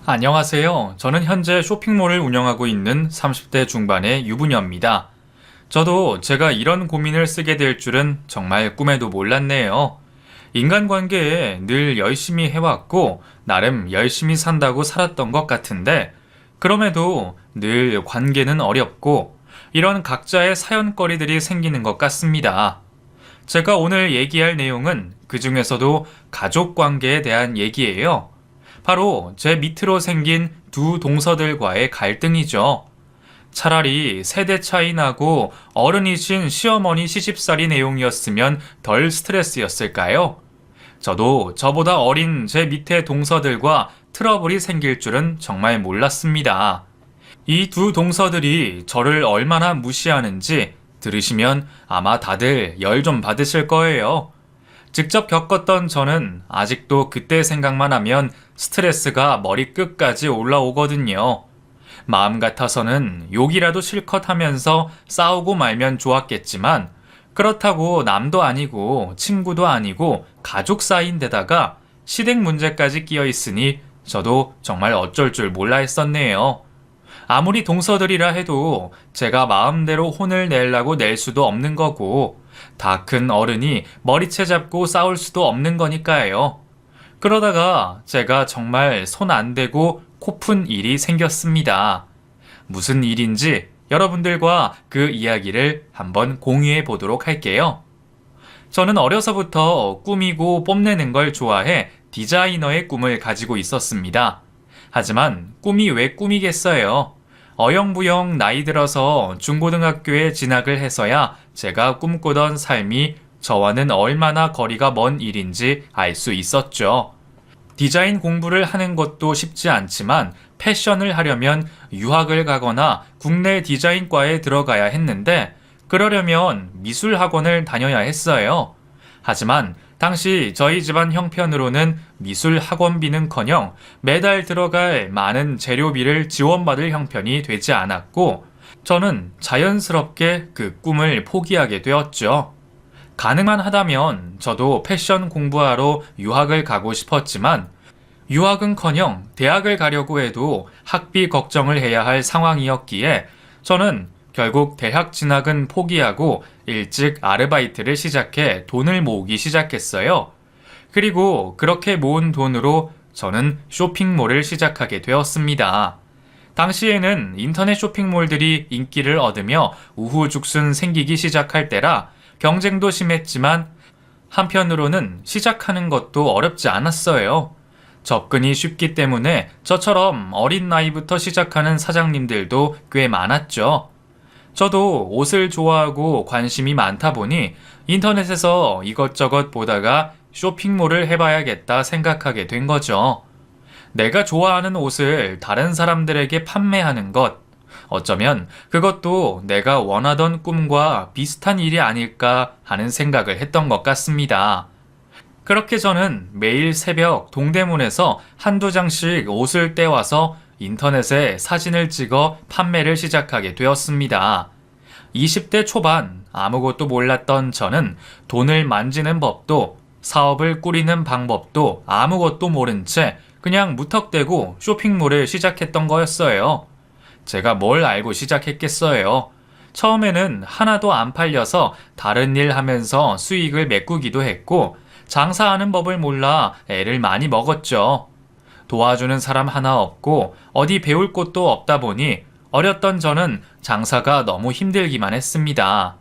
안녕하세요. 저는 현재 쇼핑몰을 운영하고 있는 30대 중반의 유부녀입니다. 저도 제가 이런 고민을 쓰게 될 줄은 정말 꿈에도 몰랐네요. 인간관계에 늘 열심히 해왔고, 나름 열심히 산다고 살았던 것 같은데, 그럼에도 늘 관계는 어렵고, 이런 각자의 사연거리들이 생기는 것 같습니다. 제가 오늘 얘기할 내용은 그 중에서도 가족 관계에 대한 얘기예요. 바로 제 밑으로 생긴 두 동서들과의 갈등이죠. 차라리 세대 차이 나고 어른이신 시어머니 시집살이 내용이었으면 덜 스트레스였을까요? 저도 저보다 어린 제 밑에 동서들과 트러블이 생길 줄은 정말 몰랐습니다. 이 두 동서들이 저를 얼마나 무시하는지 들으시면 아마 다들 열 좀 받으실 거예요. 직접 겪었던 저는 아직도 그때 생각만 하면 스트레스가 머리 끝까지 올라오거든요. 마음 같아서는 욕이라도 실컷 하면서 싸우고 말면 좋았겠지만 그렇다고 남도 아니고 친구도 아니고 가족 사이인데다가 시댁 문제까지 끼어 있으니 저도 정말 어쩔 줄 몰라 했었네요. 아무리 동서들이라 해도 제가 마음대로 혼을 내려고 낼 수도 없는 거고 다 큰 어른이 머리채 잡고 싸울 수도 없는 거니까요. 그러다가 제가 정말 손 안 대고 코푼 일이 생겼습니다. 무슨 일인지 여러분들과 그 이야기를 한번 공유해 보도록 할게요. 저는 어려서부터 꾸미고 뽐내는 걸 좋아해 디자이너의 꿈을 가지고 있었습니다. 하지만 꿈이 왜 꿈이겠어요? 어영부영 나이 들어서 중고등학교에 진학을 해서야 제가 꿈꾸던 삶이 저와는 얼마나 거리가 먼 일인지 알 수 있었죠. 디자인 공부를 하는 것도 쉽지 않지만 패션을 하려면 유학을 가거나 국내 디자인과에 들어가야 했는데 그러려면 미술학원을 다녀야 했어요. 하지만 당시 저희 집안 형편으로는 미술 학원비는커녕 매달 들어갈 많은 재료비를 지원받을 형편이 되지 않았고 저는 자연스럽게 그 꿈을 포기하게 되었죠. 가능만 하다면 저도 패션 공부하러 유학을 가고 싶었지만 유학은커녕 대학을 가려고 해도 학비 걱정을 해야 할 상황이었기에 저는 결국 대학 진학은 포기하고 일찍 아르바이트를 시작해 돈을 모으기 시작했어요. 그리고 그렇게 모은 돈으로 저는 쇼핑몰을 시작하게 되었습니다. 당시에는 인터넷 쇼핑몰들이 인기를 얻으며 우후죽순 생기기 시작할 때라 경쟁도 심했지만 한편으로는 시작하는 것도 어렵지 않았어요. 접근이 쉽기 때문에 저처럼 어린 나이부터 시작하는 사장님들도 꽤 많았죠. 저도 옷을 좋아하고 관심이 많다 보니 인터넷에서 이것저것 보다가 쇼핑몰을 해봐야겠다 생각하게 된 거죠. 내가 좋아하는 옷을 다른 사람들에게 판매하는 것, 어쩌면 그것도 내가 원하던 꿈과 비슷한 일이 아닐까 하는 생각을 했던 것 같습니다. 그렇게 저는 매일 새벽 동대문에서 한두 장씩 옷을 떼와서 인터넷에 사진을 찍어 판매를 시작하게 되었습니다. 20대 초반 아무것도 몰랐던 저는 돈을 만지는 법도 사업을 꾸리는 방법도 아무것도 모른 채 그냥 무턱대고 쇼핑몰을 시작했던 거였어요. 제가 뭘 알고 시작했겠어요. 처음에는 하나도 안 팔려서 다른 일 하면서 수익을 메꾸기도 했고 장사하는 법을 몰라 애를 많이 먹었죠. 도와주는 사람 하나 없고 어디 배울 곳도 없다 보니 어렸던 저는 장사가 너무 힘들기만 했습니다.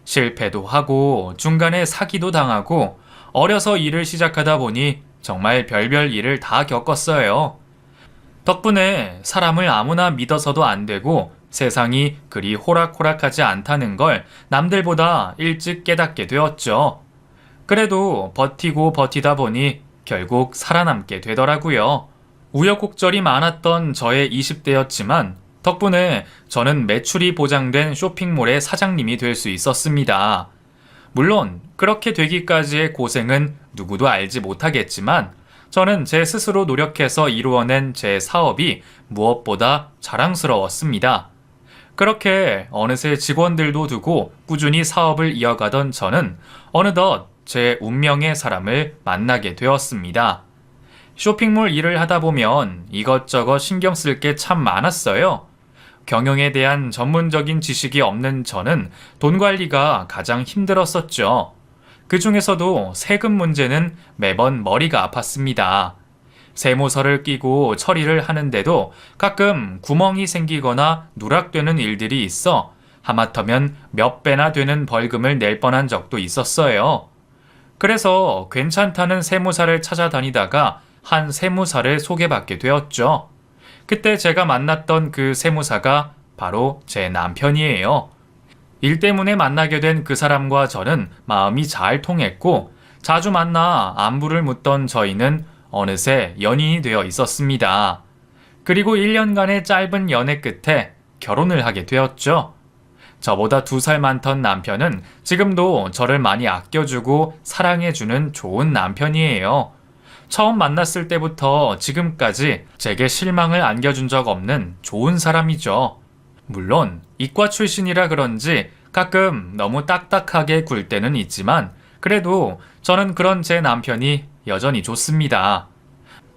실패도 하고 중간에 사기도 당하고 어려서 일을 시작하다 보니 정말 별별 일을 다 겪었어요. 덕분에 사람을 아무나 믿어서도 안 되고 세상이 그리 호락호락하지 않다는 걸 남들보다 일찍 깨닫게 되었죠. 그래도 버티고 버티다 보니 결국 살아남게 되더라고요. 우여곡절이 많았던 저의 20대였지만 덕분에 저는 매출이 보장된 쇼핑몰의 사장님이 될 수 있었습니다. 물론 그렇게 되기까지의 고생은 누구도 알지 못하겠지만 저는 제 스스로 노력해서 이루어낸 제 사업이 무엇보다 자랑스러웠습니다. 그렇게 어느새 직원들도 두고 꾸준히 사업을 이어가던 저는 어느덧 제 운명의 사람을 만나게 되었습니다. 쇼핑몰 일을 하다 보면 이것저것 신경 쓸 게 참 많았어요. 경영에 대한 전문적인 지식이 없는 저는 돈 관리가 가장 힘들었었죠. 그 중에서도 세금 문제는 매번 머리가 아팠습니다. 세무서를 끼고 처리를 하는데도 가끔 구멍이 생기거나 누락되는 일들이 있어 하마터면 몇 배나 되는 벌금을 낼 뻔한 적도 있었어요. 그래서 괜찮다는 세무사를 찾아다니다가 한 세무사를 소개받게 되었죠. 그때 제가 만났던 그 세무사가 바로 제 남편이에요. 일 때문에 만나게 된 그 사람과 저는 마음이 잘 통했고 자주 만나 안부를 묻던 저희는 어느새 연인이 되어 있었습니다. 그리고 1년간의 짧은 연애 끝에 결혼을 하게 되었죠. 저보다 2살 많던 남편은 지금도 저를 많이 아껴주고 사랑해주는 좋은 남편이에요. 처음 만났을 때부터 지금까지 제게 실망을 안겨준 적 없는 좋은 사람이죠. 물론 이과 출신이라 그런지 가끔 너무 딱딱하게 굴 때는 있지만 그래도 저는 그런 제 남편이 여전히 좋습니다.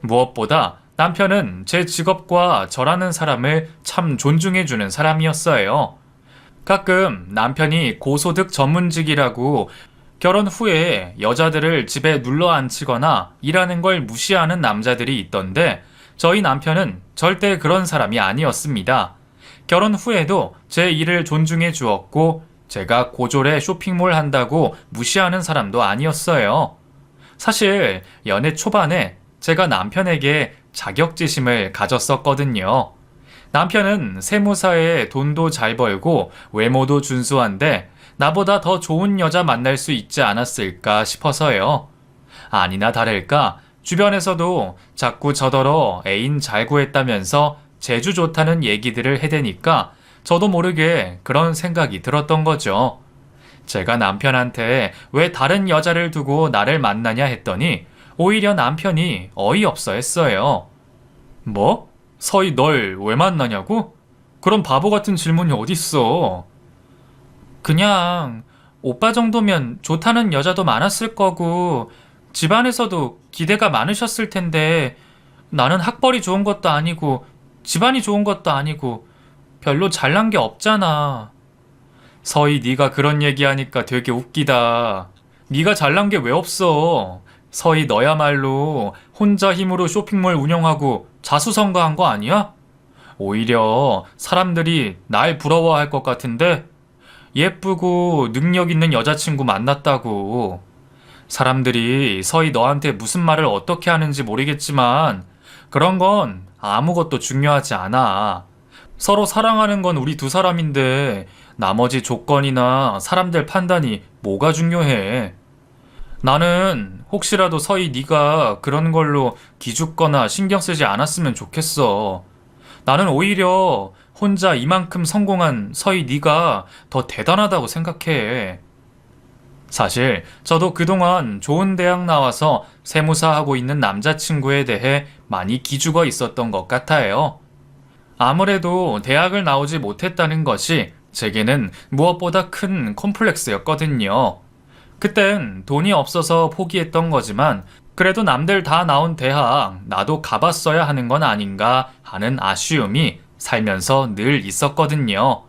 무엇보다 남편은 제 직업과 저라는 사람을 참 존중해주는 사람이었어요. 가끔 남편이 고소득 전문직이라고 결혼 후에 여자들을 집에 눌러 앉히거나 일하는 걸 무시하는 남자들이 있던데 저희 남편은 절대 그런 사람이 아니었습니다. 결혼 후에도 제 일을 존중해 주었고 제가 고졸에 쇼핑몰 한다고 무시하는 사람도 아니었어요. 사실 연애 초반에 제가 남편에게 자격지심을 가졌었거든요. 남편은 세무사에 돈도 잘 벌고 외모도 준수한데 나보다 더 좋은 여자 만날 수 있지 않았을까 싶어서요. 아니나 다를까 주변에서도 자꾸 저더러 애인 잘 구했다면서 재주 좋다는 얘기들을 해대니까 저도 모르게 그런 생각이 들었던 거죠. 제가 남편한테 왜 다른 여자를 두고 나를 만나냐 했더니 오히려 남편이 어이없어 했어요. 뭐? 서희 널 왜 만나냐고? 그런 바보 같은 질문이 어딨어. 그냥 오빠 정도면 좋다는 여자도 많았을 거고 집안에서도 기대가 많으셨을 텐데 나는 학벌이 좋은 것도 아니고 집안이 좋은 것도 아니고 별로 잘난 게 없잖아. 서희 네가 그런 얘기하니까 되게 웃기다. 네가 잘난 게 왜 없어. 서희 너야말로 혼자 힘으로 쇼핑몰 운영하고 자수성가한 거 아니야? 오히려 사람들이 날 부러워할 것 같은데 예쁘고 능력 있는 여자친구 만났다고. 사람들이 서희 너한테 무슨 말을 어떻게 하는지 모르겠지만 그런 건 아무것도 중요하지 않아. 서로 사랑하는 건 우리 2사람인데 나머지 조건이나 사람들 판단이 뭐가 중요해. 나는 혹시라도 서희 네가 그런 걸로 기죽거나 신경 쓰지 않았으면 좋겠어. 나는 오히려 혼자 이만큼 성공한 서희 네가 더 대단하다고 생각해. 사실 저도 그동안 좋은 대학 나와서 세무사 하고 있는 남자친구에 대해 많이 기죽어 있었던 것 같아요. 아무래도 대학을 나오지 못했다는 것이 제게는 무엇보다 큰 콤플렉스였거든요. 그땐 돈이 없어서 포기했던 거지만 그래도 남들 다 나온 대학 나도 가봤어야 하는 건 아닌가 하는 아쉬움이 살면서 늘 있었거든요.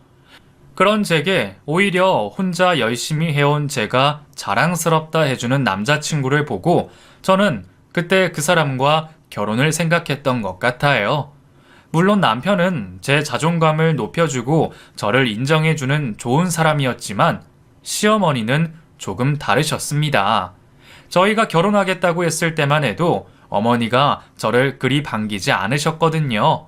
그런 제게 오히려 혼자 열심히 해온 제가 자랑스럽다 해주는 남자친구를 보고 저는 그때 그 사람과 결혼을 생각했던 것 같아요. 물론 남편은 제 자존감을 높여주고 저를 인정해주는 좋은 사람이었지만 시어머니는 조금 다르셨습니다. 저희가 결혼하겠다고 했을 때만 해도 어머니가 저를 그리 반기지 않으셨거든요.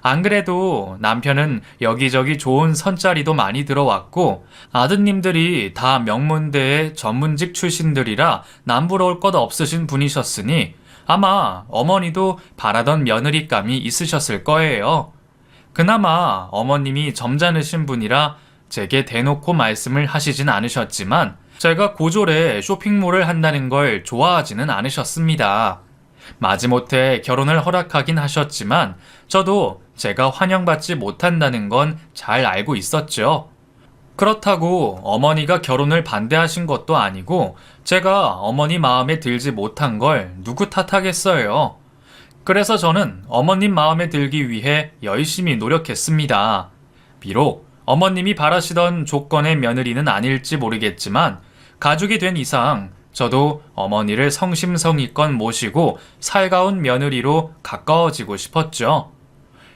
안 그래도 남편은 여기저기 좋은 선자리도 많이 들어왔고 아드님들이 다 명문대의 전문직 출신들이라 남부러울 것 없으신 분이셨으니 아마 어머니도 바라던 며느리감이 있으셨을 거예요. 그나마 어머님이 점잖으신 분이라 제게 대놓고 말씀을 하시진 않으셨지만 제가 고졸에 쇼핑몰을 한다는 걸 좋아하지는 않으셨습니다. 마지못해 결혼을 허락하긴 하셨지만 저도 제가 환영받지 못한다는 건 잘 알고 있었죠. 그렇다고 어머니가 결혼을 반대하신 것도 아니고 제가 어머니 마음에 들지 못한 걸 누구 탓하겠어요. 그래서 저는 어머님 마음에 들기 위해 열심히 노력했습니다. 비록 어머님이 바라시던 조건의 며느리는 아닐지 모르겠지만 가족이 된 이상 저도 어머니를 성심성의껏 모시고 살가운 며느리로 가까워지고 싶었죠.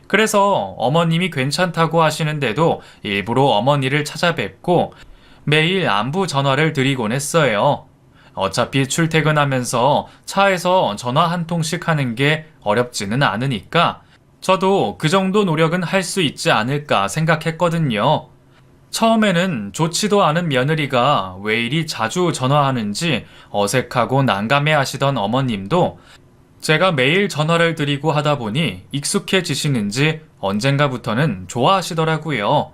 그래서 어머님이 괜찮다고 하시는데도 일부러 어머니를 찾아뵙고 매일 안부 전화를 드리곤 했어요. 어차피 출퇴근하면서 차에서 전화 한 통씩 하는 게 어렵지는 않으니까 저도 그 정도 노력은 할 수 있지 않을까 생각했거든요. 처음에는 좋지도 않은 며느리가 왜 이리 자주 전화하는지 어색하고 난감해 하시던 어머님도 제가 매일 전화를 드리고 하다 보니 익숙해지시는지 언젠가부터는 좋아하시더라고요.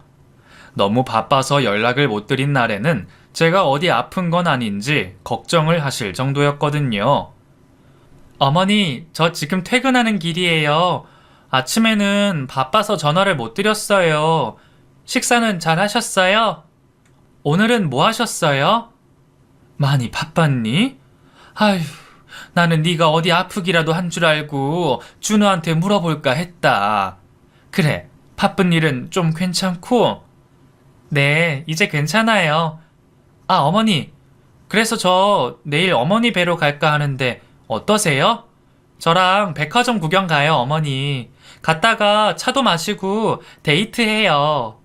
너무 바빠서 연락을 못 드린 날에는 제가 어디 아픈 건 아닌지 걱정을 하실 정도였거든요. 어머니, 저 지금 퇴근하는 길이에요. 아침에는 바빠서 전화를 못 드렸어요. 식사는 잘 하셨어요? 오늘은 뭐 하셨어요? 많이 바빴니? 아휴, 나는 네가 어디 아프기라도 한 줄 알고 준우한테 물어볼까 했다. 그래, 바쁜 일은 좀 괜찮고? 네, 이제 괜찮아요. 아, 어머니. 그래서 저 내일 어머니 뵈러 갈까 하는데 어떠세요? 저랑 백화점 구경 가요, 어머니. 갔다가 차도 마시고 데이트해요.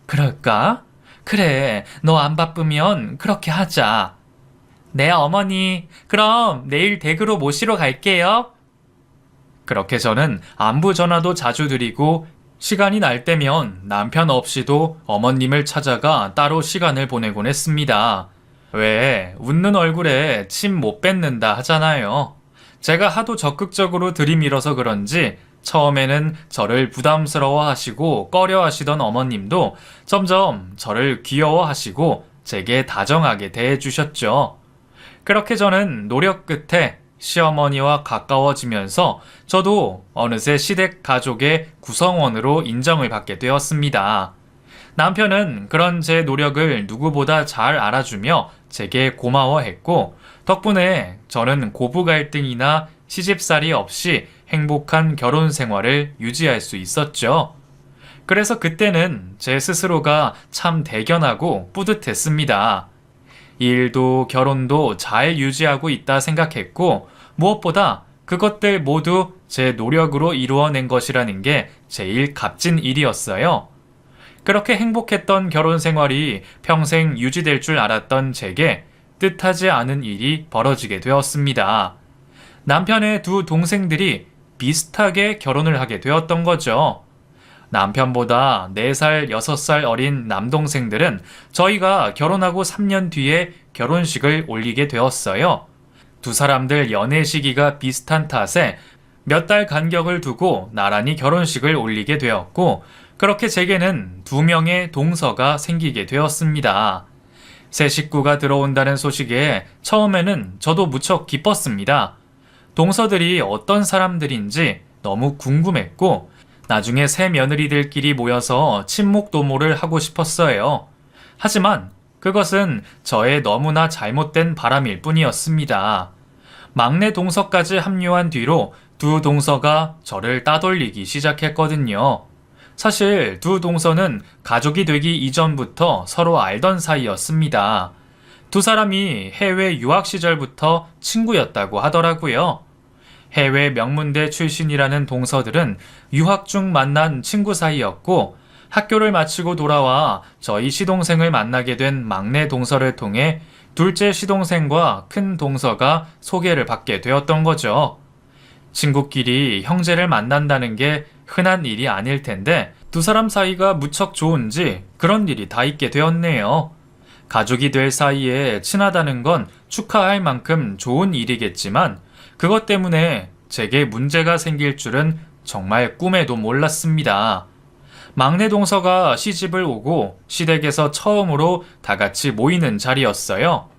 그럴까? 그래, 너 안 바쁘면 그렇게 하자. 네, 어머니. 그럼 내일 댁으로 모시러 갈게요. 그렇게 저는 안부 전화도 자주 드리고 시간이 날 때면 남편 없이도 어머님을 찾아가 따로 시간을 보내곤 했습니다. 왜 웃는 얼굴에 침 못 뱉는다 하잖아요. 제가 하도 적극적으로 들이밀어서 그런지 처음에는 저를 부담스러워 하시고 꺼려 하시던 어머님도 점점 저를 귀여워 제게 다정하게 대해 주셨죠. 그렇게 저는 노력 끝에 시어머니와 가까워지면서 저도 어느새 시댁 가족의 구성원으로 인정을 받게 되었습니다. 남편은 그런 제 노력을 누구보다 잘 알아주며 제게 고마워했고, 덕분에 저는 고부 갈등이나 시집살이 없이 행복한 결혼 생활을 유지할 수 있었죠. 그래서 그때는 제 스스로가 참 대견하고 뿌듯했습니다. 일도 결혼도 잘 유지하고 있다 생각했고, 무엇보다 그것들 모두 제 노력으로 이루어낸 것이라는 게 제일 값진 일이었어요. 그렇게 행복했던 결혼 생활이 평생 유지될 줄 알았던 제게 뜻하지 않은 일이 벌어지게 되었습니다. 남편의 두 동생들이 비슷하게 결혼을 하게 되었던 거죠. 남편보다 4살, 6살 어린 남동생들은 저희가 결혼하고 3년 뒤에 결혼식을 올리게 되었어요. 두 사람들 연애 시기가 비슷한 탓에 몇 달 간격을 두고 나란히 결혼식을 올리게 되었고, 그렇게 제게는 2명의 동서가 생기게 되었습니다. 새 식구가 들어온다는 소식에 처음에는 저도 무척 기뻤습니다. 동서들이 어떤 사람들인지 너무 궁금했고, 나중에 새 며느리들끼리 모여서 친목도모를 하고 싶었어요. 하지만 그것은 저의 너무나 잘못된 바람일 뿐이었습니다. 막내 동서까지 합류한 뒤로 두 동서가 저를 따돌리기 시작했거든요. 사실 두 동서는 가족이 되기 이전부터 서로 알던 사이였습니다. 두 사람이 해외 유학 시절부터 친구였다고 하더라고요. 해외 명문대 출신이라는 동서들은 유학 중 만난 친구 사이였고, 학교를 마치고 돌아와 저희 시동생을 만나게 된 막내 동서를 통해 둘째 시동생과 큰 동서가 소개를 받게 되었던 거죠. 친구끼리 형제를 만난다는 게 흔한 일이 아닐 텐데 두 사람 사이가 무척 좋은지 그런 일이 다 있게 되었네요. 가족이 될 사이에 친하다는 건 축하할 만큼 좋은 일이겠지만 그것 때문에 제게 문제가 생길 줄은 정말 꿈에도 몰랐습니다. 막내 동서가 시집을 오고 시댁에서 처음으로 다 같이 모이는 자리였어요.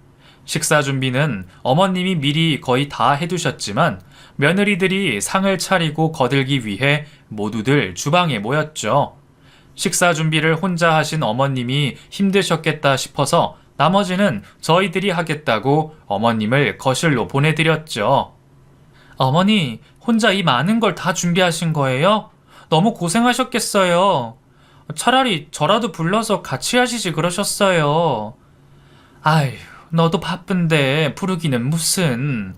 식사 준비는 어머님이 미리 거의 다 해두셨지만 며느리들이 상을 차리고 거들기 위해 모두들 주방에 모였죠. 식사 준비를 혼자 하신 어머님이 힘드셨겠다 싶어서 나머지는 저희들이 하겠다고 어머님을 거실로 보내드렸죠. 어머니, 혼자 이 많은 걸 다 준비하신 거예요? 너무 고생하셨겠어요. 차라리 저라도 불러서 같이 하시지 그러셨어요. 아휴, 너도 바쁜데 부르기는 무슨.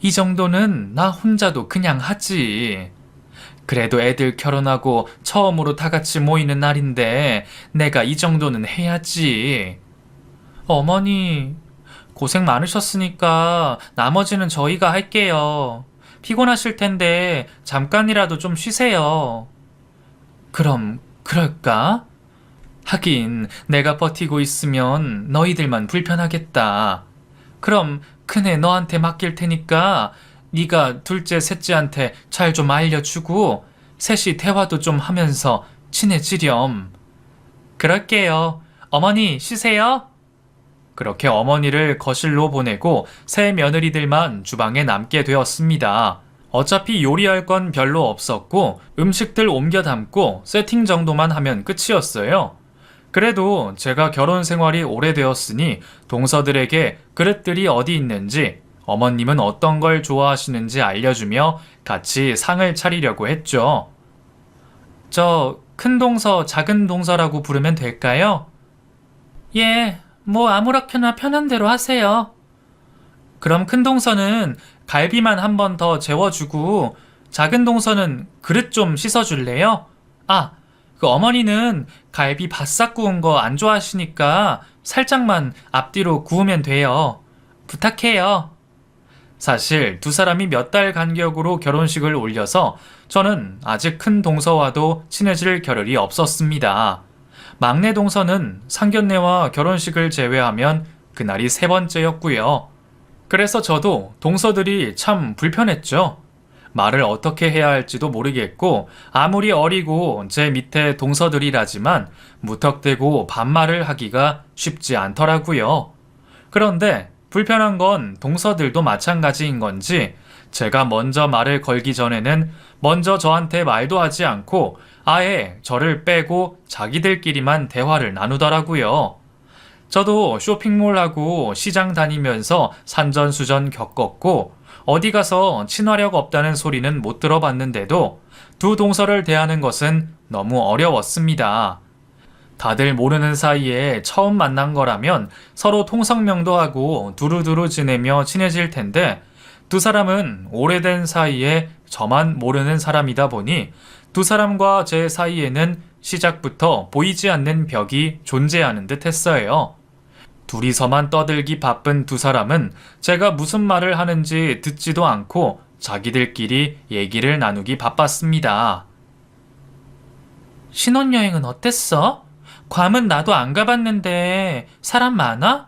이 정도는 나 혼자도 그냥 하지. 그래도 애들 결혼하고 처음으로 다 같이 모이는 날인데 내가 이 정도는 해야지. 어머니, 고생 많으셨으니까 나머지는 저희가 할게요. 피곤하실 텐데 잠깐이라도 좀 쉬세요. 그럼 그럴까? 하긴 내가 버티고 있으면 너희들만 불편하겠다. 그럼 큰애 너한테 맡길 테니까 네가 둘째, 셋째한테 잘 좀 알려주고 셋이 대화도 좀 하면서 친해지렴. 그럴게요. 어머니 쉬세요. 그렇게 어머니를 거실로 보내고 새 며느리들만 주방에 남게 되었습니다. 어차피 요리할 건 별로 없었고 음식들 옮겨 담고 세팅 정도만 하면 끝이었어요. 그래도 제가 결혼 생활이 오래되었으니 동서들에게 그릇들이 어디 있는지 어머님은 어떤 걸 좋아하시는지 알려주며 같이 상을 차리려고 했죠. 저 큰 동서, 작은 동서라고 부르면 될까요? 예, 뭐 아무렇게나 편한 대로 하세요. 그럼 큰 동서는 갈비만 한 번 더 재워주고 작은 동서는 그릇 좀 씻어줄래요? 아, 그 어머니는 갈비 바싹 구운 거 안 좋아하시니까 살짝만 앞뒤로 구우면 돼요. 부탁해요. 사실 두 사람이 몇 달 간격으로 결혼식을 올려서 저는 아직 큰 동서와도 친해질 겨를이 없었습니다. 막내 동서는 상견례와 결혼식을 제외하면 그날이 세 번째였고요. 그래서 저도 동서들이 참 불편했죠. 말을 어떻게 해야 할지도 모르겠고 아무리 어리고 제 밑에 동서들이라지만 무턱대고 반말을 하기가 쉽지 않더라고요. 그런데 불편한 건 동서들도 마찬가지인 건지 제가 먼저 말을 걸기 전에는 먼저 저한테 말도 하지 않고 아예 저를 빼고 자기들끼리만 대화를 나누더라고요. 저도 쇼핑몰하고 시장 다니면서 산전수전 겪었고 어디 가서 친화력 없다는 소리는 못 들어봤는데도 두 동서를 대하는 것은 너무 어려웠습니다. 다들 모르는 사이에 처음 만난 거라면 서로 통성명도 하고 두루두루 지내며 친해질 텐데 두 사람은 오래된 사이에 저만 모르는 사람이다 보니 두 사람과 제 사이에는 시작부터 보이지 않는 벽이 존재하는 듯 했어요. 둘이서만 떠들기 바쁜 두 사람은 제가 무슨 말을 하는지 듣지도 않고 자기들끼리 얘기를 나누기 바빴습니다. 신혼여행은 어땠어? 괌은 나도 안 가봤는데 사람 많아?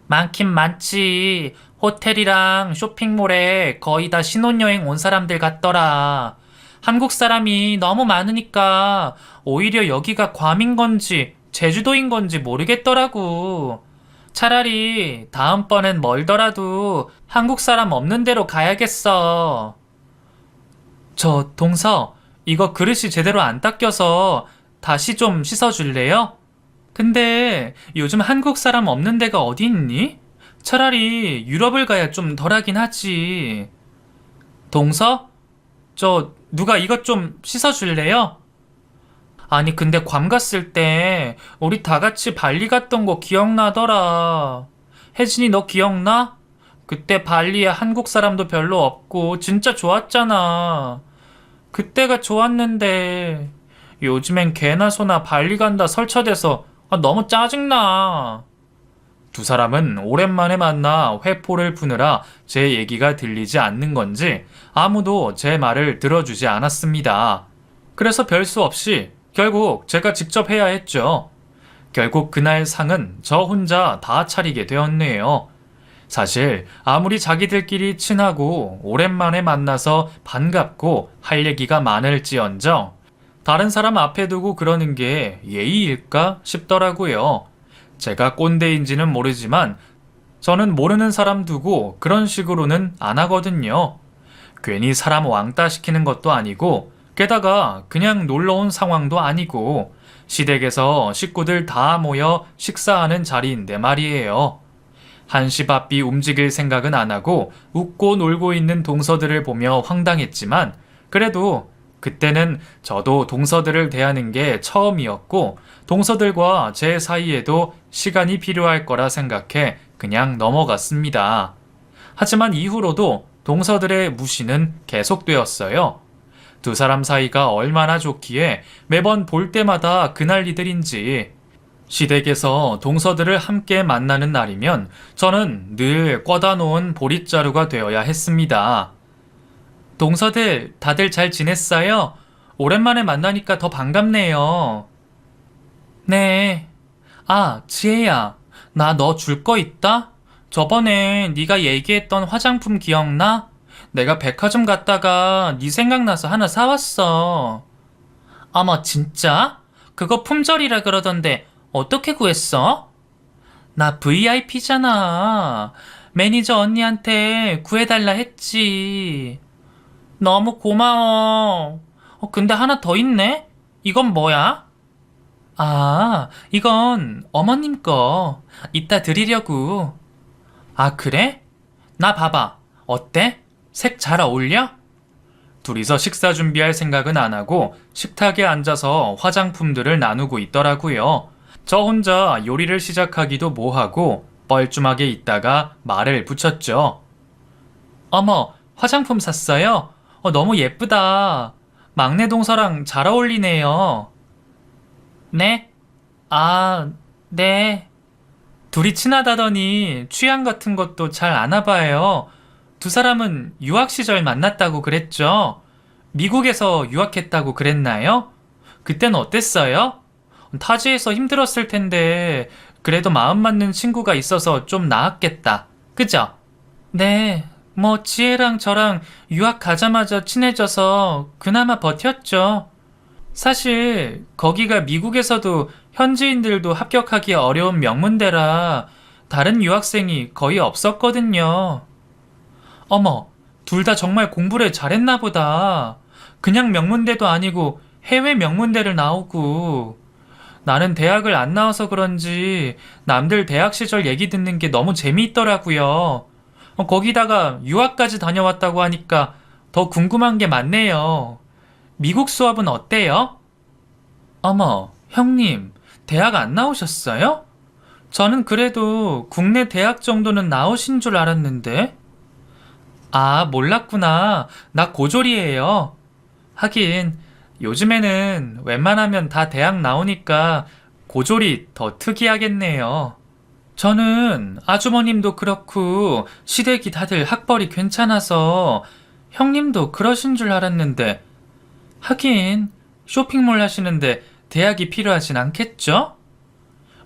많긴 많지. 호텔이랑 쇼핑몰에 거의 다 신혼여행 온 사람들 같더라. 한국 사람이 너무 많으니까 오히려 여기가 괌인 건지 제주도인 건지 모르겠더라고. 차라리 다음번엔 멀더라도 한국 사람 없는 데로 가야겠어. 저 동서, 이거 그릇이 제대로 안 닦여서 다시 좀 씻어줄래요? 근데 요즘 한국 사람 없는 데가 어디 있니? 차라리 유럽을 가야 좀 덜하긴 하지. 동서? 누가 이것 좀 씻어줄래요? 아니 근데 괌 갔을 때 우리 다 같이 발리 갔던 거 기억나더라. 혜진이 너 기억나? 그때 발리에 한국 사람도 별로 없고 진짜 좋았잖아. 그때가 좋았는데 요즘엔 개나 소나 발리 간다 설쳐대서 너무 짜증나. 두 사람은 오랜만에 만나 회포를 푸느라 제 얘기가 들리지 않는 건지 아무도 제 말을 들어주지 않았습니다. 그래서 별 수 없이 결국 제가 직접 해야 했죠. 결국 그날 상은 저 혼자 다 차리게 되었네요. 사실 아무리 자기들끼리 친하고 오랜만에 만나서 반갑고 할 얘기가 많을지언정 다른 사람 앞에 두고 그러는 게 예의일까 싶더라고요. 제가 꼰대인지는 모르지만 저는 모르는 사람 두고 그런 식으로는 안 하거든요. 괜히 사람 왕따 시키는 것도 아니고 게다가 그냥 놀러 온 상황도 아니고 시댁에서 식구들 다 모여 식사하는 자리인데 말이에요. 한시 바삐 움직일 생각은 안 하고 웃고 놀고 있는 동서들을 보며 황당했지만 그래도 그때는 저도 동서들을 대하는 게 처음이었고 동서들과 제 사이에도 시간이 필요할 거라 생각해 그냥 넘어갔습니다. 하지만 이후로도 동서들의 무시는 계속되었어요. 두 사람 사이가 얼마나 좋기에 매번 볼 때마다 그날리들인지 시댁에서 동서들을 함께 만나는 날이면 저는 늘 꿔다 놓은 보릿자루가 되어야 했습니다. 동서들 다들 잘 지냈어요? 오랜만에 만나니까 더 반갑네요. 네. 아, 지혜야. 나 너 줄 거 있다? 저번에 네가 얘기했던 화장품 기억나? 내가 백화점 갔다가 네 생각나서 하나 사왔어. 어머, 진짜? 그거 품절이라 그러던데 어떻게 구했어? 나 VIP잖아. 매니저 언니한테 구해달라 했지. 너무 고마워. 근데 하나 더 있네? 이건 뭐야? 아, 이건 어머님 거. 이따 드리려고. 아, 그래? 나 봐봐. 어때? 색 잘 어울려? 둘이서 식사 준비할 생각은 안 하고 식탁에 앉아서 화장품들을 나누고 있더라고요. 저 혼자 요리를 시작하기도 뭐하고 뻘쭘하게 있다가 말을 붙였죠. 어머, 화장품 샀어요? 너무 예쁘다. 막내 동서랑 잘 어울리네요. 네? 아, 네. 둘이 친하다더니 취향 같은 것도 잘 아나 봐요. 두 사람은 유학 시절 만났다고 그랬죠? 미국에서 유학했다고 그랬나요? 그땐 어땠어요? 타지에서 힘들었을 텐데 그래도 마음 맞는 친구가 있어서 좀 나았겠다. 그죠? 네. 뭐 지혜랑 저랑 유학 가자마자 친해져서 그나마 버텼죠. 사실 거기가 미국에서도 현지인들도 합격하기 어려운 명문대라 다른 유학생이 거의 없었거든요. 어머, 둘 다 정말 공부를 잘했나 보다. 그냥 명문대도 아니고 해외 명문대를 나오고. 나는 대학을 안 나와서 그런지 남들 대학 시절 얘기 듣는 게 너무 재미있더라고요. 거기다가 유학까지 다녀왔다고 하니까 더 궁금한 게 많네요. 미국 수업은 어때요? 어머, 형님, 대학 안 나오셨어요? 저는 그래도 국내 대학 정도는 나오신 줄 알았는데. 아, 몰랐구나. 나 고졸이에요. 하긴, 요즘에는 웬만하면 다 대학 나오니까 고졸이 더 특이하겠네요. 저는 아주머님도 그렇고 시댁이 다들 학벌이 괜찮아서 형님도 그러신 줄 알았는데 하긴 쇼핑몰 하시는데 대학이 필요하진 않겠죠?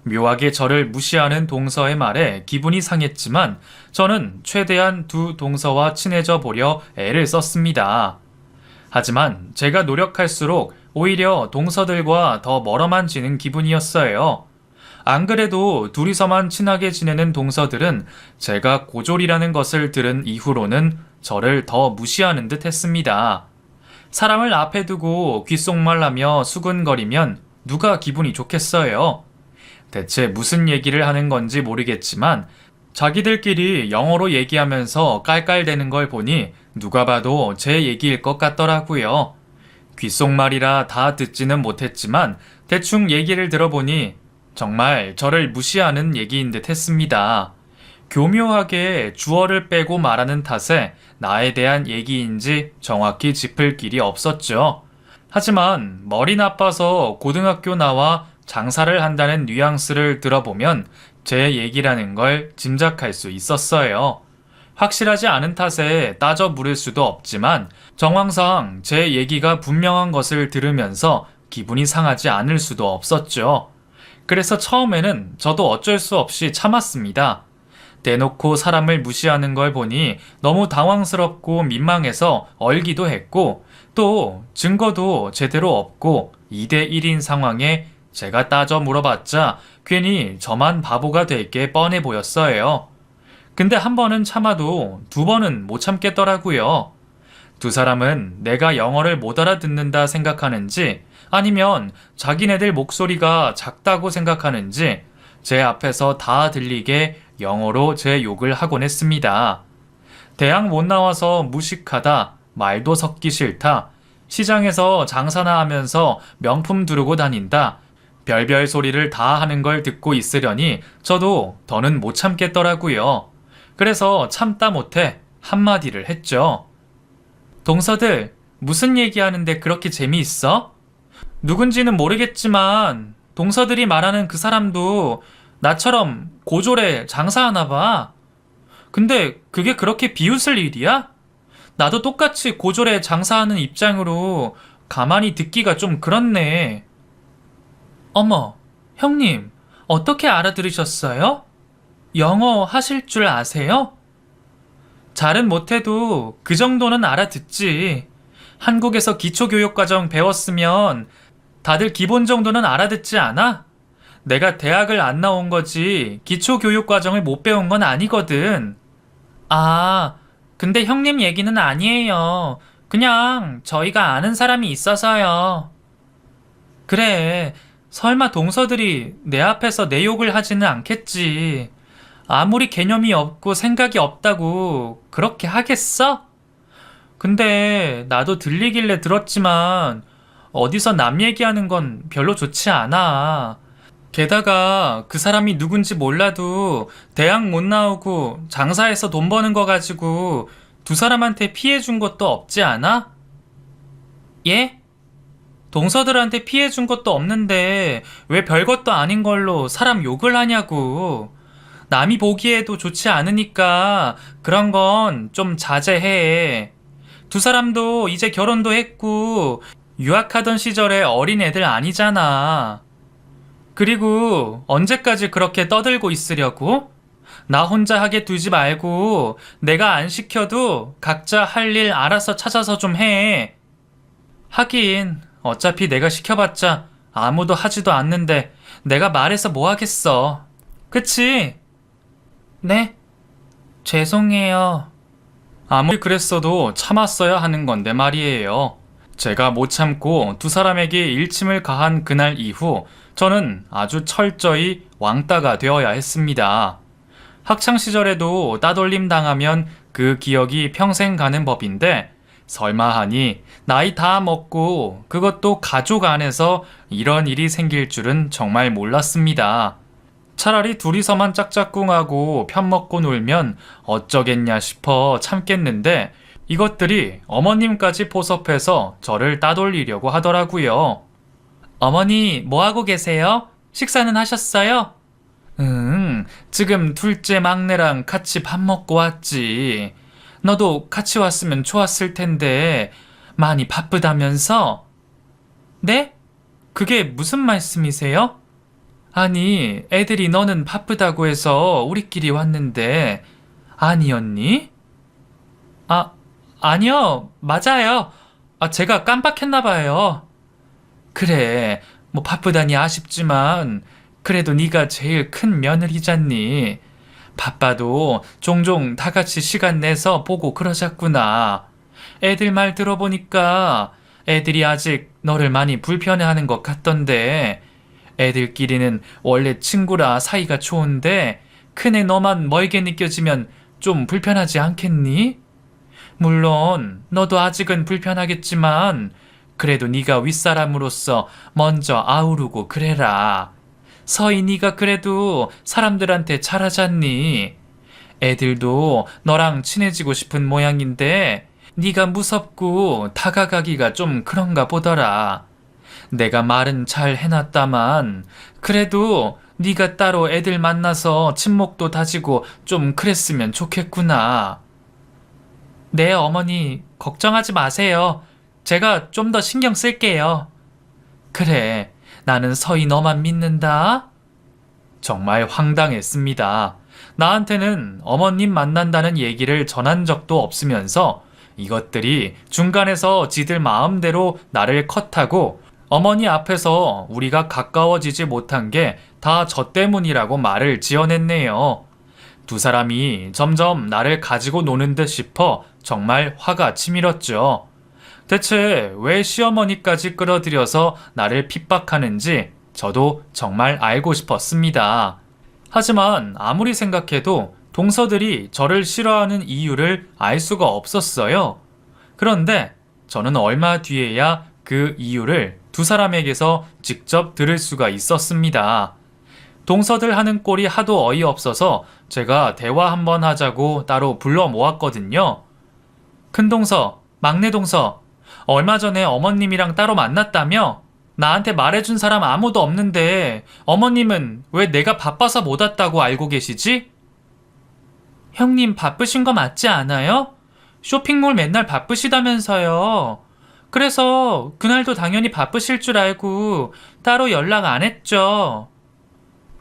묘하게 저를 무시하는 동서의 말에 기분이 상했지만 저는 최대한 두 동서와 친해져 보려 애를 썼습니다. 하지만 제가 노력할수록 오히려 동서들과 더 멀어만 지는 기분이었어요. 안 그래도 둘이서만 친하게 지내는 동서들은 제가 고졸이라는 것을 들은 이후로는 저를 더 무시하는 듯 했습니다. 사람을 앞에 두고 귓속말하며 수근거리면 누가 기분이 좋겠어요? 대체 무슨 얘기를 하는 건지 모르겠지만 자기들끼리 영어로 얘기하면서 깔깔대는 걸 보니 누가 봐도 제 얘기일 것 같더라고요. 귓속말이라 다 듣지는 못했지만 대충 얘기를 들어보니 정말 저를 무시하는 얘기인 듯 했습니다. 교묘하게 주어를 빼고 말하는 탓에 나에 대한 얘기인지 정확히 짚을 길이 없었죠. 하지만 머리 나빠서 고등학교 나와 장사를 한다는 뉘앙스를 들어보면 제 얘기라는 걸 짐작할 수 있었어요. 확실하지 않은 탓에 따져 물을 수도 없지만 정황상 제 얘기가 분명한 것을 들으면서 기분이 상하지 않을 수도 없었죠. 그래서 처음에는 저도 어쩔 수 없이 참았습니다. 대놓고 사람을 무시하는 걸 보니 너무 당황스럽고 민망해서 얼기도 했고 또 증거도 제대로 없고 2대1인 상황에 제가 따져 물어봤자 괜히 저만 바보가 될 게 뻔해 보였어요. 근데 한 번은 참아도 두 번은 못 참겠더라고요. 두 사람은 내가 영어를 못 알아듣는다 생각하는지 아니면 자기네들 목소리가 작다고 생각하는지 제 앞에서 다 들리게 영어로 제 욕을 하곤 했습니다. 대학 못 나와서 무식하다, 말도 섞기 싫다, 시장에서 장사나 하면서 명품 두르고 다닌다, 별별 소리를 다 하는 걸 듣고 있으려니 저도 더는 못 참겠더라고요. 그래서 참다 못해 한마디를 했죠. 동서들, 무슨 얘기하는데 그렇게 재미있어? 누군지는 모르겠지만 동서들이 말하는 그 사람도 나처럼 고졸에 장사하나 봐. 근데 그게 그렇게 비웃을 일이야? 나도 똑같이 고졸에 장사하는 입장으로 가만히 듣기가 좀 그렇네. 어머, 형님, 어떻게 알아들으셨어요? 영어 하실 줄 아세요? 잘은 못해도 그 정도는 알아듣지. 한국에서 기초교육과정 배웠으면 다들 기본 정도는 알아듣지 않아? 내가 대학을 안 나온 거지 기초교육과정을 못 배운 건 아니거든. 아, 근데 형님 얘기는 아니에요. 그냥 저희가 아는 사람이 있어서요. 그래, 설마 동서들이 내 앞에서 내 욕을 하지는 않겠지. 아무리 개념이 없고 생각이 없다고 그렇게 하겠어? 근데 나도 들리길래 들었지만 어디서 남 얘기하는 건 별로 좋지 않아. 게다가 그 사람이 누군지 몰라도 대학 못 나오고 장사해서 돈 버는 거 가지고 두 사람한테 피해 준 것도 없지 않아? 예? 동서들한테 피해 준 것도 없는데 왜 별것도 아닌 걸로 사람 욕을 하냐고. 남이 보기에도 좋지 않으니까 그런 건 좀 자제해. 두 사람도 이제 결혼도 했고 유학하던 시절에 어린 애들 아니잖아. 그리고 언제까지 그렇게 떠들고 있으려고? 나 혼자 하게 두지 말고 내가 안 시켜도 각자 할 일 알아서 찾아서 좀 해. 하긴 어차피 내가 시켜봤자 아무도 하지도 않는데 내가 말해서 뭐 하겠어. 그치? 네? 죄송해요. 아무리 그랬어도 참았어야 하는 건데 말이에요. 제가 못 참고 두 사람에게 일침을 가한 그날 이후 저는 아주 철저히 왕따가 되어야 했습니다. 학창시절에도 따돌림 당하면 그 기억이 평생 가는 법인데 설마 하니 나이 다 먹고 그것도 가족 안에서 이런 일이 생길 줄은 정말 몰랐습니다. 차라리 둘이서만 짝짝꿍하고 편먹고 놀면 어쩌겠냐 싶어 참겠는데 이것들이 어머님까지 포섭해서 저를 따돌리려고 하더라고요. 어머니, 뭐하고 계세요? 식사는 하셨어요? 지금 둘째 막내랑 같이 밥 먹고 왔지. 너도 같이 왔으면 좋았을 텐데 많이 바쁘다면서? 네? 그게 무슨 말씀이세요? 아니, 애들이 너는 바쁘다고 해서 우리끼리 왔는데 아니었니? 아, 아니요. 맞아요. 제가 깜빡했나 봐요. 그래, 뭐 바쁘다니 아쉽지만 그래도 네가 제일 큰 며느리잖니. 바빠도 종종 다 같이 시간 내서 보고 그러자꾸나. 애들 말 들어보니까 애들이 아직 너를 많이 불편해하는 것 같던데 애들끼리는 원래 친구라 사이가 좋은데 큰애 너만 멀게 느껴지면 좀 불편하지 않겠니? 물론 너도 아직은 불편하겠지만 그래도 네가 윗사람으로서 먼저 아우르고 그래라. 서희 네가 그래도 사람들한테 잘하잖니. 애들도 너랑 친해지고 싶은 모양인데 네가 무섭고 다가가기가 좀 그런가 보더라. 내가 말은 잘 해놨다만 그래도 네가 따로 애들 만나서 친목도 다지고 좀 그랬으면 좋겠구나. 네, 어머니, 걱정하지 마세요. 제가 좀 더 신경 쓸게요. 그래, 나는 서희 너만 믿는다. 정말 황당했습니다. 나한테는 어머님 만난다는 얘기를 전한 적도 없으면서 이것들이 중간에서 지들 마음대로 나를 컷하고 어머니 앞에서 우리가 가까워지지 못한 게 다 저 때문이라고 말을 지어냈네요. 두 사람이 점점 나를 가지고 노는 듯 싶어 정말 화가 치밀었죠. 대체 왜 시어머니까지 끌어들여서 나를 핍박하는지 저도 정말 알고 싶었습니다. 하지만 아무리 생각해도 동서들이 저를 싫어하는 이유를 알 수가 없었어요. 그런데 저는 얼마 뒤에야 그 이유를 두 사람에게서 직접 들을 수가 있었습니다. 동서들 하는 꼴이 하도 어이없어서 제가 대화 한번 하자고 따로 불러 모았거든요. 큰 동서, 막내 동서, 얼마 전에 어머님이랑 따로 만났다며? 나한테 말해준 사람 아무도 없는데 어머님은 왜 내가 바빠서 못 왔다고 알고 계시지? 형님 바쁘신 거 맞지 않아요? 쇼핑몰 맨날 바쁘시다면서요. 그래서 그날도 당연히 바쁘실 줄 알고 따로 연락 안 했죠.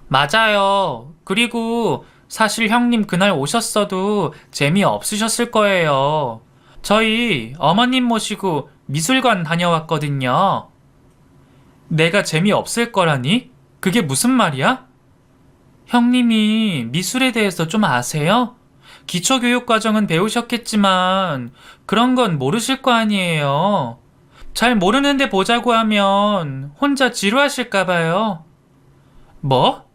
맞아요. 그리고 사실 형님 그날 오셨어도 재미없으셨을 거예요. 저희 어머님 모시고 미술관 다녀왔거든요. 내가 재미없을 거라니? 그게 무슨 말이야? 형님이 미술에 대해서 좀 아세요? 기초교육과정은 배우셨겠지만 그런 건 모르실 거 아니에요. 잘 모르는데 보자고 하면 혼자 지루하실까봐요. 뭐?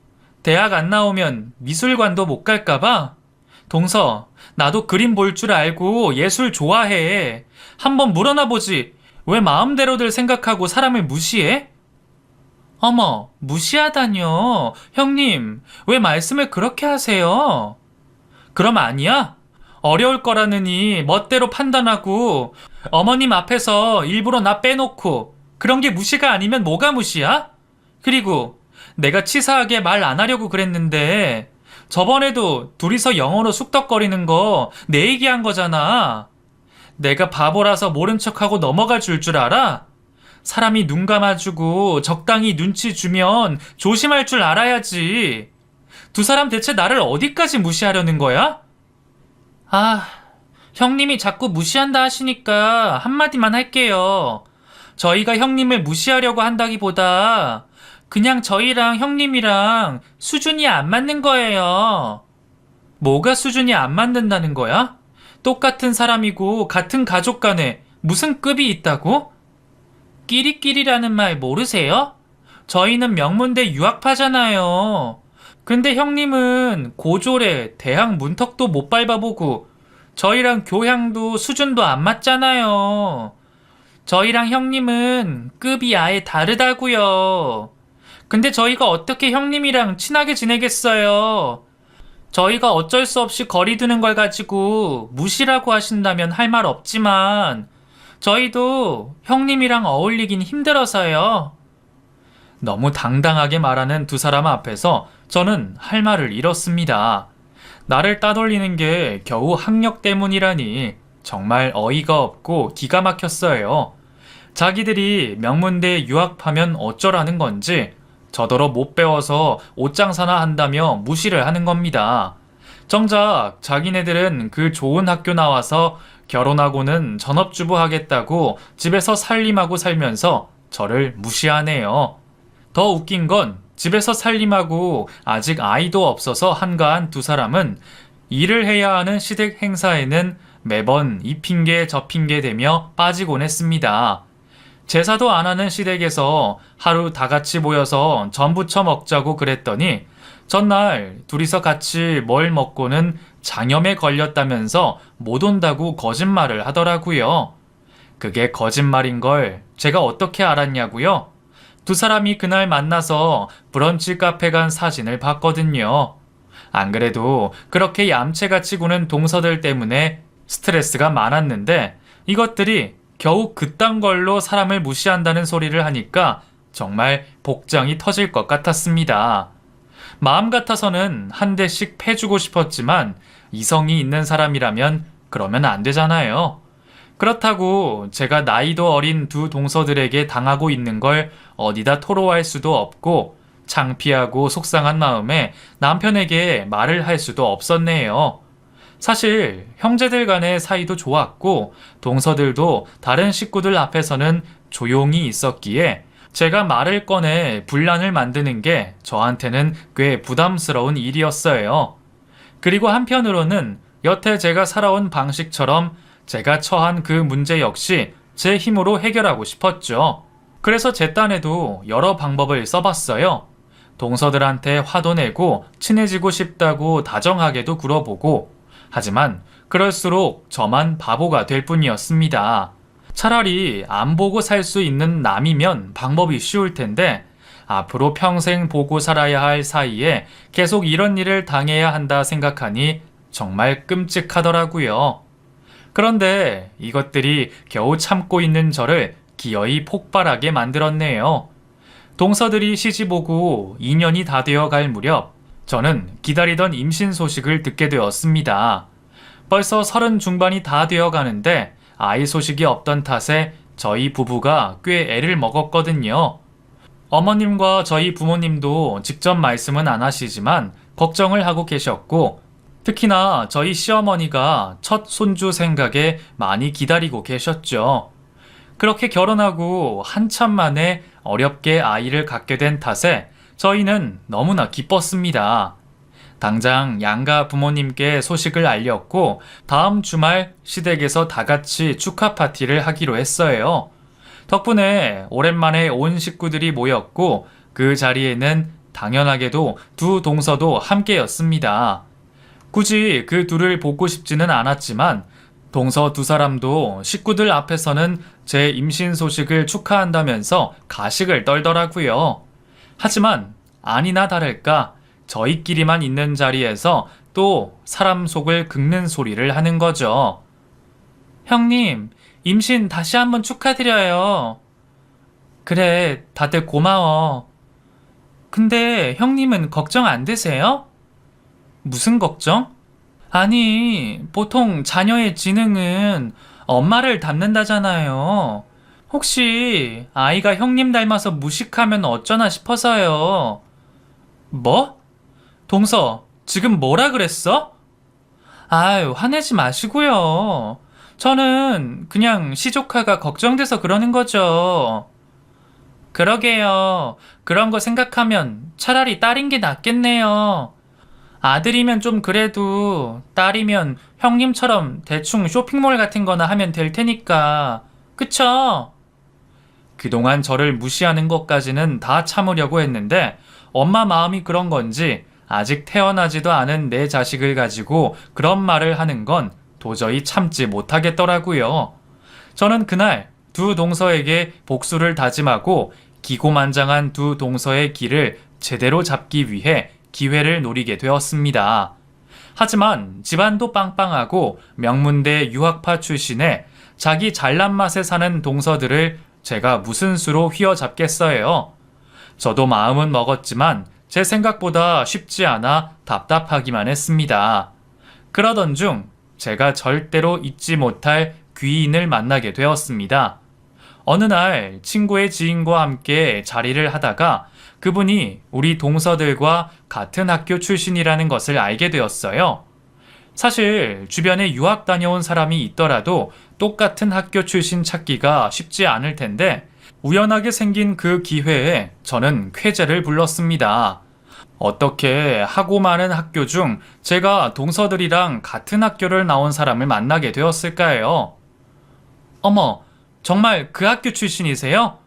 대학 안 나오면 미술관도 못 갈까봐? 동서, 나도 그림 볼 줄 알고 예술 좋아해. 한번 물어나 보지. 왜 마음대로들 생각하고 사람을 무시해? 어머, 무시하다뇨. 형님, 왜 말씀을 그렇게 하세요? 그럼 아니야? 어려울 거라느니 멋대로 판단하고 어머님 앞에서 일부러 나 빼놓고 그런 게 무시가 아니면 뭐가 무시야? 그리고 내가 치사하게 말 안 하려고 그랬는데 저번에도 둘이서 영어로 쑥덕거리는 거 내 얘기한 거잖아. 내가 바보라서 모른 척하고 넘어갈 줄 알아? 사람이 눈 감아주고 적당히 눈치 주면 조심할 줄 알아야지. 두 사람 대체 나를 어디까지 무시하려는 거야? 아, 형님이 자꾸 무시한다 하시니까 한마디만 할게요. 저희가 형님을 무시하려고 한다기보다 그냥 저희랑 형님이랑 수준이 안 맞는 거예요. 뭐가 수준이 안 맞는다는 거야? 똑같은 사람이고 같은 가족 간에 무슨 급이 있다고? 끼리끼리라는 말 모르세요? 저희는 명문대 유학파잖아요. 근데 형님은 고졸에 대학 문턱도 못 밟아보고 저희랑 교양도 수준도 안 맞잖아요. 저희랑 형님은 급이 아예 다르다고요. 근데 저희가 어떻게 형님이랑 친하게 지내겠어요? 저희가 어쩔 수 없이 거리 두는 걸 가지고 무시라고 하신다면 할 말 없지만 저희도 형님이랑 어울리긴 힘들어서요. 너무 당당하게 말하는 두 사람 앞에서 저는 할 말을 잃었습니다. 나를 따돌리는 게 겨우 학력 때문이라니 정말 어이가 없고 기가 막혔어요. 자기들이 명문대 유학파면 어쩌라는 건지 저더러 못 배워서 옷장사나 한다며 무시를 하는 겁니다. 정작 자기네들은 그 좋은 학교 나와서 결혼하고는 전업주부 하겠다고 집에서 살림하고 살면서 저를 무시하네요. 더 웃긴 건 집에서 살림하고 아직 아이도 없어서 한가한 두 사람은 일을 해야 하는 시댁 행사에는 매번 이 핑계 저 핑계 대며 빠지곤 했습니다. 제사도 안 하는 시댁에서 하루 다 같이 모여서 전부쳐 먹자고 그랬더니 전날 둘이서 같이 뭘 먹고는 장염에 걸렸다면서 못 온다고 거짓말을 하더라고요. 그게 거짓말인 걸 제가 어떻게 알았냐고요? 두 사람이 그날 만나서 브런치 카페 간 사진을 봤거든요. 안 그래도 그렇게 얌체같이 구는 동서들 때문에 스트레스가 많았는데 이것들이 겨우 그딴 걸로 사람을 무시한다는 소리를 하니까 정말 복장이 터질 것 같았습니다. 마음 같아서는 한 대씩 패주고 싶었지만 이성이 있는 사람이라면 그러면 안 되잖아요. 그렇다고 제가 나이도 어린 두 동서들에게 당하고 있는 걸 어디다 토로할 수도 없고 창피하고 속상한 마음에 남편에게 말을 할 수도 없었네요. 사실 형제들 간의 사이도 좋았고 동서들도 다른 식구들 앞에서는 조용히 있었기에 제가 말을 꺼내 분란을 만드는 게 저한테는 꽤 부담스러운 일이었어요. 그리고 한편으로는 여태 제가 살아온 방식처럼 제가 처한 그 문제 역시 제 힘으로 해결하고 싶었죠. 그래서 제 딴에도 여러 방법을 써봤어요. 동서들한테 화도 내고 친해지고 싶다고 다정하게도 굴어보고, 하지만 그럴수록 저만 바보가 될 뿐이었습니다. 차라리 안 보고 살 수 있는 남이면 방법이 쉬울 텐데, 앞으로 평생 보고 살아야 할 사이에 계속 이런 일을 당해야 한다 생각하니 정말 끔찍하더라고요. 그런데 이것들이 겨우 참고 있는 저를 기어이 폭발하게 만들었네요. 동서들이 시집오고 2년이 다 되어 갈 무렵 저는 기다리던 임신 소식을 듣게 되었습니다. 벌써 30 중반이 다 되어 가는데 아이 소식이 없던 탓에 저희 부부가 꽤 애를 먹었거든요. 어머님과 저희 부모님도 직접 말씀은 안 하시지만 걱정을 하고 계셨고, 특히나 저희 시어머니가 첫 손주 생각에 많이 기다리고 계셨죠. 그렇게 결혼하고 한참 만에 어렵게 아이를 갖게 된 탓에 저희는 너무나 기뻤습니다. 당장 양가 부모님께 소식을 알렸고 다음 주말 시댁에서 다 같이 축하 파티를 하기로 했어요. 덕분에 오랜만에 온 식구들이 모였고 그 자리에는 당연하게도 두 동서도 함께였습니다. 굳이 그 둘을 보고 싶지는 않았지만 동서 두 사람도 식구들 앞에서는 제 임신 소식을 축하한다면서 가식을 떨더라고요. 하지만 아니나 다를까 저희끼리만 있는 자리에서 또 사람 속을 긁는 소리를 하는 거죠. 형님, 임신 다시 한번 축하드려요. 그래, 다들 고마워. 근데 형님은 걱정 안 되세요? 무슨 걱정? 아니, 보통 자녀의 지능은 엄마를 닮는다잖아요. 혹시 아이가 형님 닮아서 무식하면 어쩌나 싶어서요. 뭐? 동서, 지금 뭐라 그랬어? 아유, 화내지 마시고요. 저는 그냥 시조카가 걱정돼서 그러는 거죠. 그러게요. 그런 거 생각하면 차라리 딸인 게 낫겠네요. 아들이면 좀 그래도 딸이면 형님처럼 대충 쇼핑몰 같은 거나 하면 될 테니까. 그쵸? 그동안 저를 무시하는 것까지는 다 참으려고 했는데 엄마 마음이 그런 건지 아직 태어나지도 않은 내 자식을 가지고 그런 말을 하는 건 도저히 참지 못하겠더라고요. 저는 그날 두 동서에게 복수를 다짐하고 기고만장한 두 동서의 길을 제대로 잡기 위해 기회를 노리게 되었습니다. 하지만 집안도 빵빵하고 명문대 유학파 출신에 자기 잘난 맛에 사는 동서들을 제가 무슨 수로 휘어잡겠어요. 저도 마음은 먹었지만 제 생각보다 쉽지 않아 답답하기만 했습니다. 그러던 중 제가 절대로 잊지 못할 귀인을 만나게 되었습니다. 어느 날 친구의 지인과 함께 자리를 하다가 그분이 우리 동서들과 같은 학교 출신이라는 것을 알게 되었어요. 사실 주변에 유학 다녀온 사람이 있더라도 똑같은 학교 출신 찾기가 쉽지 않을 텐데 우연하게 생긴 그 기회에 저는 쾌재를 불렀습니다. 어떻게 하고 많은 학교 중 제가 동서들이랑 같은 학교를 나온 사람을 만나게 되었을까요? 어머, 정말 그 학교 출신이세요?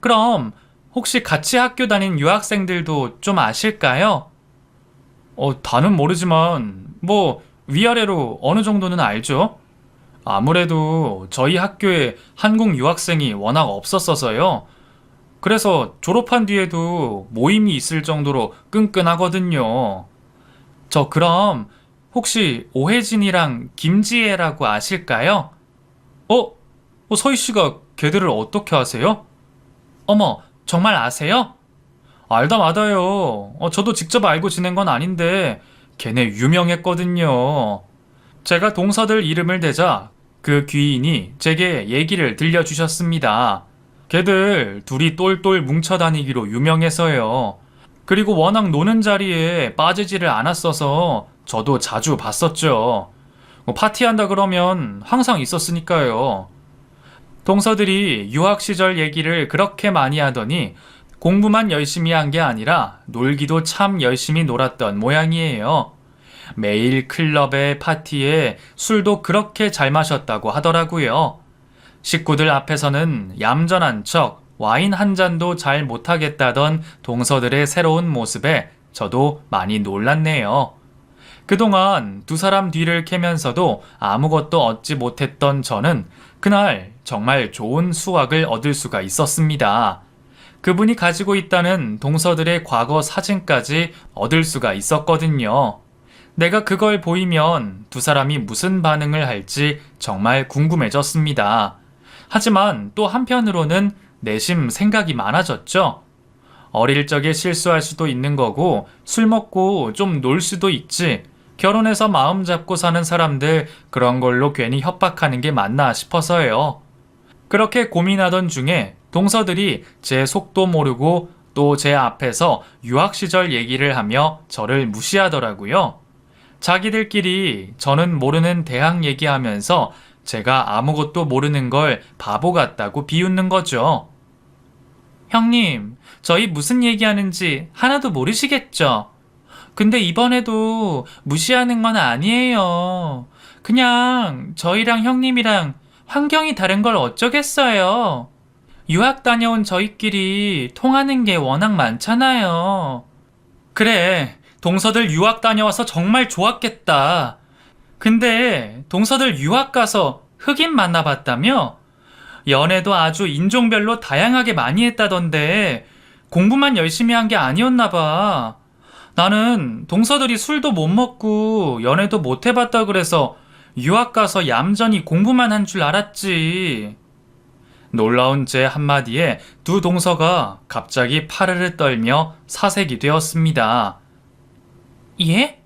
그럼 혹시 같이 학교 다닌 유학생들도 좀 아실까요? 다는 모르지만 위아래로 어느 정도는 알죠? 아무래도 저희 학교에 한국 유학생이 워낙 없었어서요. 그래서 졸업한 뒤에도 모임이 있을 정도로 끈끈하거든요. 저 그럼 혹시 오혜진이랑 김지혜라고 아실까요? 서희 씨가 걔들을 어떻게 아세요? 어머, 정말 아세요? 알다 마다요. 저도 직접 알고 지낸 건 아닌데 걔네 유명했거든요. 제가 동서들 이름을 대자 그 귀인이 제게 얘기를 들려주셨습니다. 걔들 둘이 똘똘 뭉쳐다니기로 유명해서요. 그리고 워낙 노는 자리에 빠지지를 않았어서 저도 자주 봤었죠. 파티한다 그러면 항상 있었으니까요. 동서들이 유학 시절 얘기를 그렇게 많이 하더니 공부만 열심히 한 게 아니라 놀기도 참 열심히 놀았던 모양이에요. 매일 클럽에 파티에 술도 그렇게 잘 마셨다고 하더라고요. 식구들 앞에서는 얌전한 척, 와인 한 잔도 잘 못하겠다던 동서들의 새로운 모습에 저도 많이 놀랐네요. 그동안 두 사람 뒤를 캐면서도 아무것도 얻지 못했던 저는 그날 정말 좋은 수확을 얻을 수가 있었습니다. 그분이 가지고 있다는 동서들의 과거 사진까지 얻을 수가 있었거든요. 내가 그걸 보이면 두 사람이 무슨 반응을 할지 정말 궁금해졌습니다. 하지만 또 한편으로는 내심 생각이 많아졌죠. 어릴 적에 실수할 수도 있는 거고 술 먹고 좀 놀 수도 있지. 결혼해서 마음 잡고 사는 사람들 그런 걸로 괜히 협박하는 게 맞나 싶어서요. 그렇게 고민하던 중에 동서들이 제 속도 모르고 또 제 앞에서 유학 시절 얘기를 하며 저를 무시하더라고요. 자기들끼리 저는 모르는 대학 얘기하면서 제가 아무것도 모르는 걸 바보 같다고 비웃는 거죠. 형님, 저희 무슨 얘기하는지 하나도 모르시겠죠? 근데 이번에도 무시하는 건 아니에요. 그냥 저희랑 형님이랑 환경이 다른 걸 어쩌겠어요. 유학 다녀온 저희끼리 통하는 게 워낙 많잖아요. 그래, 동서들 유학 다녀와서 정말 좋았겠다. 근데 동서들 유학 가서 흑인 만나봤다며? 연애도 아주 인종별로 다양하게 많이 했다던데 공부만 열심히 한 게 아니었나 봐. 나는 동서들이 술도 못 먹고 연애도 못 해봤다 그래서 유학 가서 얌전히 공부만 한 줄 알았지. 놀라운 제 한마디에 두 동서가 갑자기 파르르 떨며 사색이 되었습니다. 예?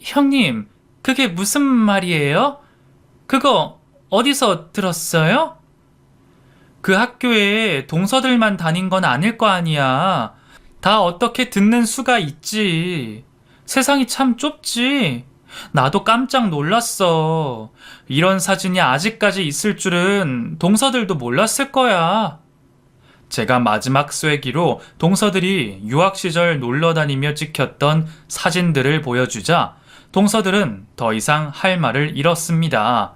형님, 그게 무슨 말이에요? 그거 어디서 들었어요? 그 학교에 동서들만 다닌 건 아닐 거 아니야. 다 어떻게 듣는 수가 있지. 세상이 참 좁지. 나도 깜짝 놀랐어. 이런 사진이 아직까지 있을 줄은 동서들도 몰랐을 거야. 제가 마지막 쐐기로 동서들이 유학 시절 놀러 다니며 찍혔던 사진들을 보여주자 동서들은 더 이상 할 말을 잃었습니다.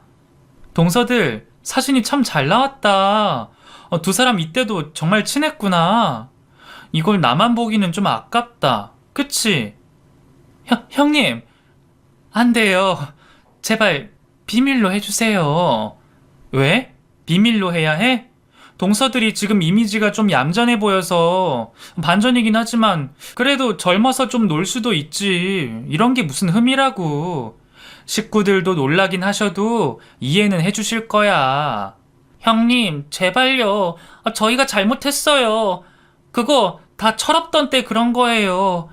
동서들, 사진이 참 잘 나왔다. 두 사람 이때도 정말 친했구나. 이걸 나만 보기는 좀 아깝다. 그치? 형님, 안 돼요. 제발 비밀로 해주세요. 왜? 비밀로 해야 해? 동서들이 지금 이미지가 좀 얌전해 보여서 반전이긴 하지만 그래도 젊어서 좀 놀 수도 있지. 이런 게 무슨 흠이라고. 식구들도 놀라긴 하셔도 이해는 해주실 거야. 형님, 제발요. 저희가 잘못했어요. 그거 다 철없던 때 그런 거예요.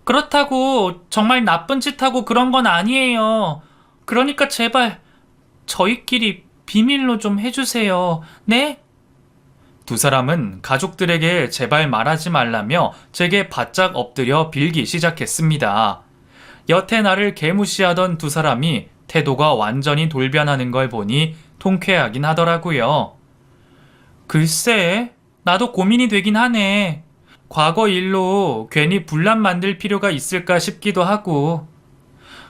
그렇다고 정말 나쁜 짓 하고 그런 건 아니에요. 그러니까 제발 저희끼리 비밀로 좀 해주세요. 네? 두 사람은 가족들에게 제발 말하지 말라며 제게 바짝 엎드려 빌기 시작했습니다. 여태 나를 개무시하던 두 사람이 태도가 완전히 돌변하는 걸 보니 통쾌하긴 하더라고요. 글쎄, 나도 고민이 되긴 하네. 과거 일로 괜히 분란 만들 필요가 있을까 싶기도 하고.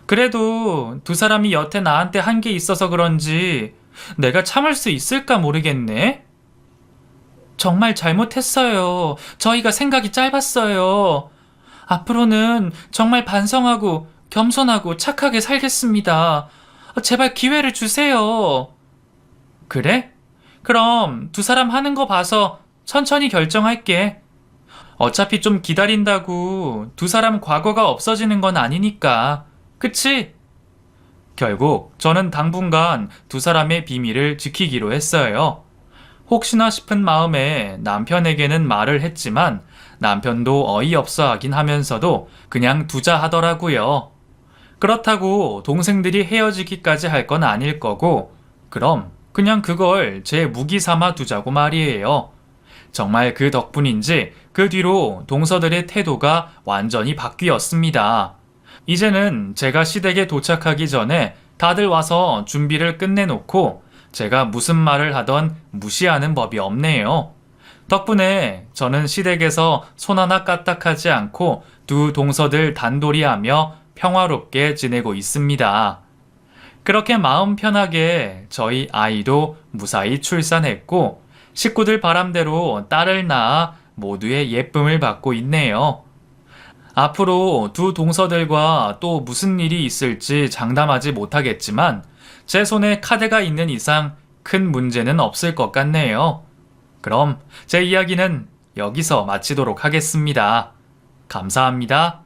그래도 두 사람이 여태 나한테 한 게 있어서 그런지 내가 참을 수 있을까 모르겠네. 정말 잘못했어요. 저희가 생각이 짧았어요. 앞으로는 정말 반성하고 겸손하고 착하게 살겠습니다. 제발 기회를 주세요. 그래? 그럼 두 사람 하는 거 봐서 천천히 결정할게. 어차피 좀 기다린다고 두 사람 과거가 없어지는 건 아니니까. 그치? 결국 저는 당분간 두 사람의 비밀을 지키기로 했어요. 혹시나 싶은 마음에 남편에게는 말을 했지만 남편도 어이없어 하긴 하면서도 그냥 두자 하더라고요. 그렇다고 동생들이 헤어지기까지 할 건 아닐 거고, 그럼 그냥 그걸 제 무기 삼아 두자고 말이에요. 정말 그 덕분인지 그 뒤로 동서들의 태도가 완전히 바뀌었습니다. 이제는 제가 시댁에 도착하기 전에 다들 와서 준비를 끝내놓고 제가 무슨 말을 하던 무시하는 법이 없네요. 덕분에 저는 시댁에서 손 하나 까딱하지 않고 두 동서들 단돌이하며 평화롭게 지내고 있습니다. 그렇게 마음 편하게 저희 아이도 무사히 출산했고 식구들 바람대로 딸을 낳아 모두의 예쁨을 받고 있네요. 앞으로 두 동서들과 또 무슨 일이 있을지 장담하지 못하겠지만 제 손에 카드가 있는 이상 큰 문제는 없을 것 같네요. 그럼 제 이야기는 여기서 마치도록 하겠습니다. 감사합니다.